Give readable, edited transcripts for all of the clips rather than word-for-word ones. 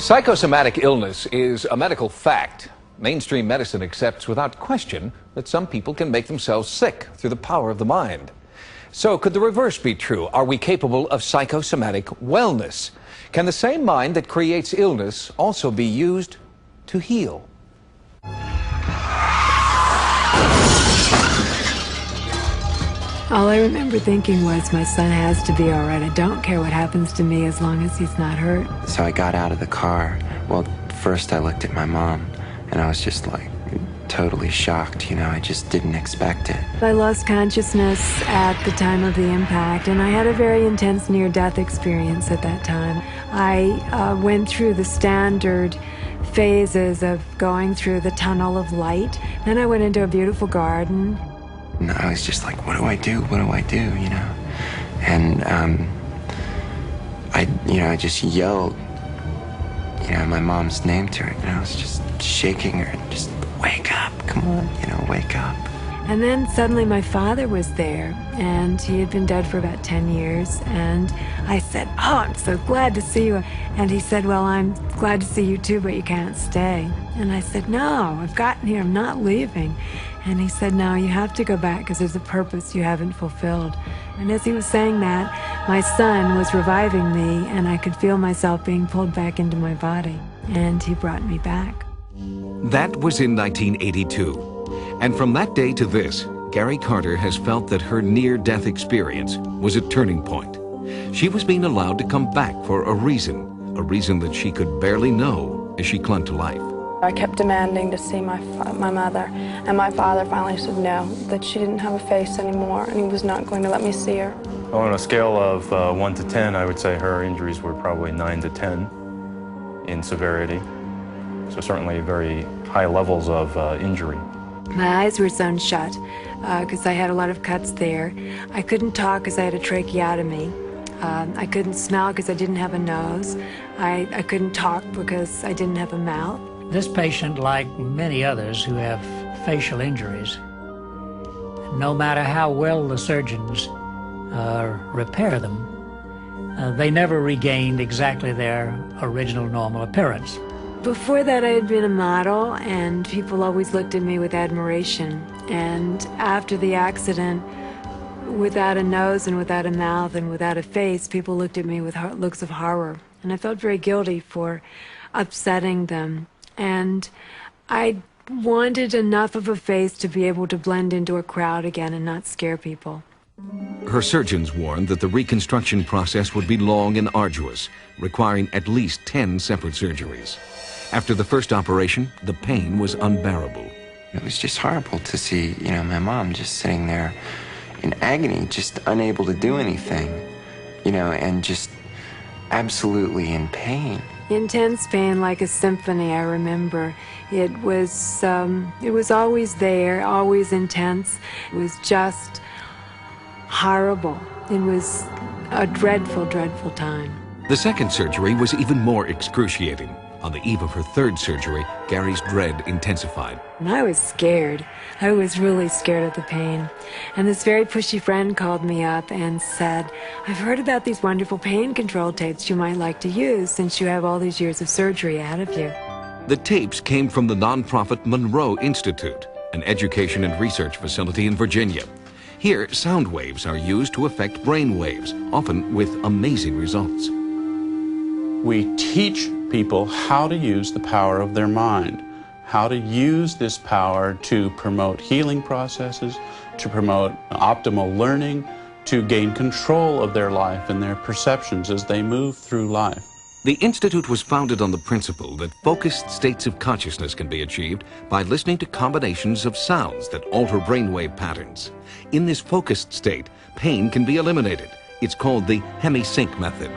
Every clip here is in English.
Psychosomatic illness is a medical fact. Mainstream medicine accepts without question that some people can make themselves sick through the power of the mind. So could the reverse be true? Are we capable of psychosomatic wellness? Can the same mind that creates illness also be used to heal? All I remember thinking was, my son has to be all right. I don't care what happens to me as long as he's not hurt. So I got out of the car. Well, first I looked at my mom, and I was just like totally shocked. You know, I just didn't expect it. I lost consciousness at the time of the impact, and I had a very intense near-death experience at that time. I went through the standard phases of going through the tunnel of light. Then I went into a beautiful garden. And I was just like, what do I do? What do I do? You know? And I just yelled, my mom's name to her. I was just shaking her and just, wake up, come on, wake up. And then suddenly my father was there, and he had been dead for about 10 years. And I said, oh, I'm so glad to see you. And he said, well, I'm glad to see you too, but you can't stay. And I said, no, I've gotten here, I'm not leaving. And he said, no, you have to go back because there's a purpose you haven't fulfilled. And as he was saying that, my son was reviving me, and I could feel myself being pulled back into my body. And he brought me back. That was in 1982. And from that day to this, Gari Carter has felt that her near-death experience was a turning point. She was being allowed to come back for a reason that she could barely know as she clung to life. I kept demanding to see my mother, and my father finally said no, that she didn't have a face anymore, and he was not going to let me see her. Well, on a scale of 1 to 10, I would say her injuries were probably 9 to 10 in severity. So certainly very high levels of injury. My eyes were sewn shut because I had a lot of cuts there. I couldn't talk because I had a tracheotomy. I couldn't smell because I didn't have a nose. I couldn't talk because I didn't have a mouth. This patient, like many others who have facial injuries, no matter how well the surgeons repair them, they never regained exactly their original normal appearance. Before that, I had been a model, and people always looked at me with admiration. And after the accident, without a nose and without a mouth and without a face, people looked at me with looks of horror. And I felt very guilty for upsetting them. And I wanted enough of a face to be able to blend into a crowd again and not scare people. Her surgeons warned that the reconstruction process would be long and arduous, requiring at least 10 separate surgeries. After the first operation, the pain was unbearable. It was just horrible to see, my mom just sitting there in agony, just unable to do anything, and just absolutely in pain. Intense pain, like a symphony, I remember. It was always there, always intense. It was just horrible. It was a dreadful, dreadful time. The second surgery was even more excruciating. On the eve of her third surgery, Gary's dread intensified. And I was scared. I was really scared of the pain. And this very pushy friend called me up and said, I've heard about these wonderful pain control tapes you might like to use since you have all these years of surgery ahead of you. The tapes came from the nonprofit Monroe Institute, an education and research facility in Virginia. Here, sound waves are used to affect brain waves, often with amazing results. We teach people how to use the power of their mind, how to use this power to promote healing processes, to promote optimal learning, to gain control of their life and their perceptions as they move through life. The Institute was founded on the principle that focused states of consciousness can be achieved by listening to combinations of sounds that alter brainwave patterns. In this focused state, pain can be eliminated. It's called the Hemi-Sync method.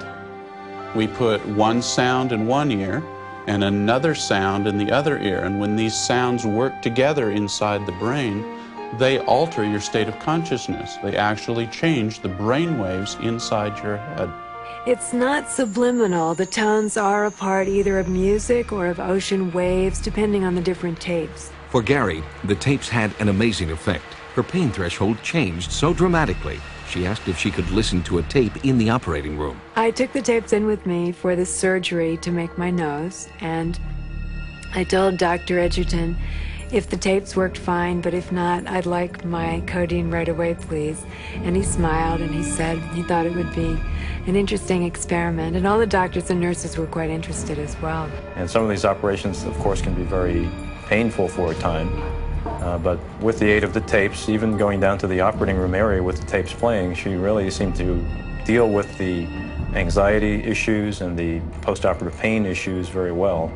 We put one sound in one ear and another sound in the other ear, and when these sounds work together inside the brain, they alter your state of consciousness. They actually change the brain waves inside your head. It's not subliminal. The tones are a part either of music or of ocean waves, depending on the different tapes. For Gari, the tapes had an amazing effect. Her pain threshold changed so dramatically She asked if she could listen to a tape in the operating room. I took the tapes in with me for the surgery to make my nose, and I told Dr. Edgerton if the tapes worked fine, but if not, I'd like my codeine right away, please. And he smiled and he said he thought it would be an interesting experiment, and all the doctors and nurses were quite interested as well. And some of these operations, of course, can be very painful for a time, but with the aid of the tapes, even going down to the operating room area with the tapes playing, she really seemed to deal with the anxiety issues and the post-operative pain issues very well.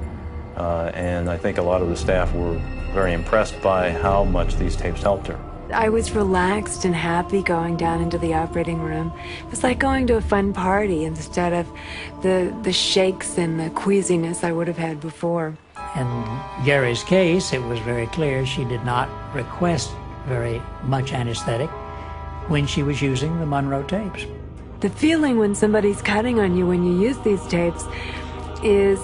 And I think a lot of the staff were very impressed by how much these tapes helped her. I was relaxed and happy going down into the operating room. It was like going to a fun party instead of the shakes and the queasiness I would have had before. In Gary's case, it was very clear she did not request very much anesthetic when she was using the Monroe tapes. The feeling when somebody's cutting on you when you use these tapes is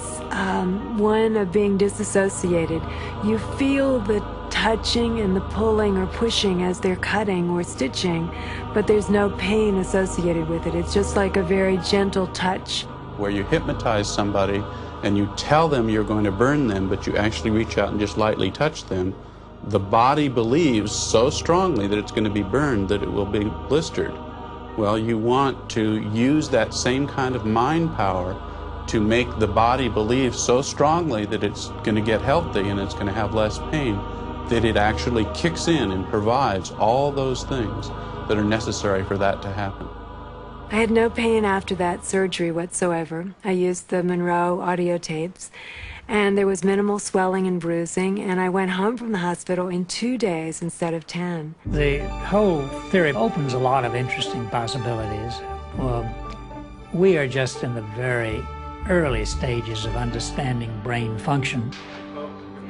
one of being disassociated. You feel the touching and the pulling or pushing as they're cutting or stitching, but there's no pain associated with it. It's just like a very gentle touch. Where you hypnotize somebody and you tell them you're going to burn them, but you actually reach out and just lightly touch them, the body believes so strongly that it's going to be burned that it will be blistered. Well, you want to use that same kind of mind power to make the body believe so strongly that it's going to get healthy and it's going to have less pain, that it actually kicks in and provides all those things that are necessary for that to happen. I had no pain after that surgery whatsoever. I used the Monroe audio tapes, and there was minimal swelling and bruising, and I went home from the hospital in 2 days instead of 10. The whole theory opens a lot of interesting possibilities. We are just in the very early stages of understanding brain function.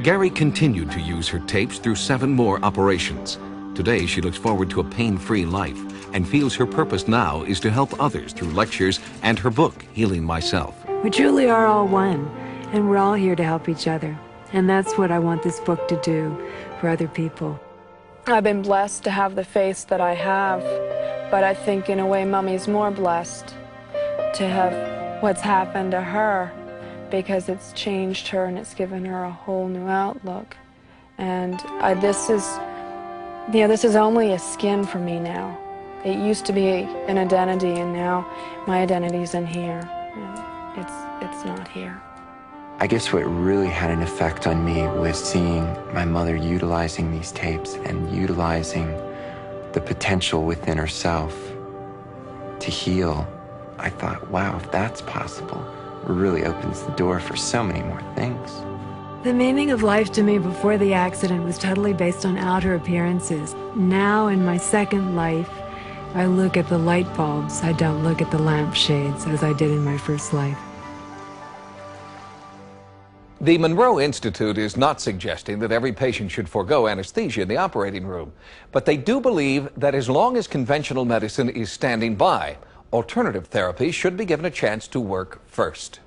Gary continued to use her tapes through 7 more operations. Today, she looks forward to a pain-free life and feels her purpose now is to help others through lectures and her book, Healing Myself. We truly are all one, and we're all here to help each other. And that's what I want this book to do for other people. I've been blessed to have the face that I have, but I think in a way Mommy's more blessed to have what's happened to her, because it's changed her and it's given her a whole new outlook. And this is only a skin for me now. It used to be an identity, and now my identity's in here. It's not here. I guess what really had an effect on me was seeing my mother utilizing these tapes and utilizing the potential within herself to heal. I thought, wow, if that's possible, it really opens the door for so many more things. The meaning of life to me before the accident was totally based on outer appearances. Now, in my second life, I look at the light bulbs. I don't look at the lampshades as I did in my first life. The Monroe Institute is not suggesting that every patient should forego anesthesia in the operating room, but they do believe that as long as conventional medicine is standing by, alternative therapy should be given a chance to work first.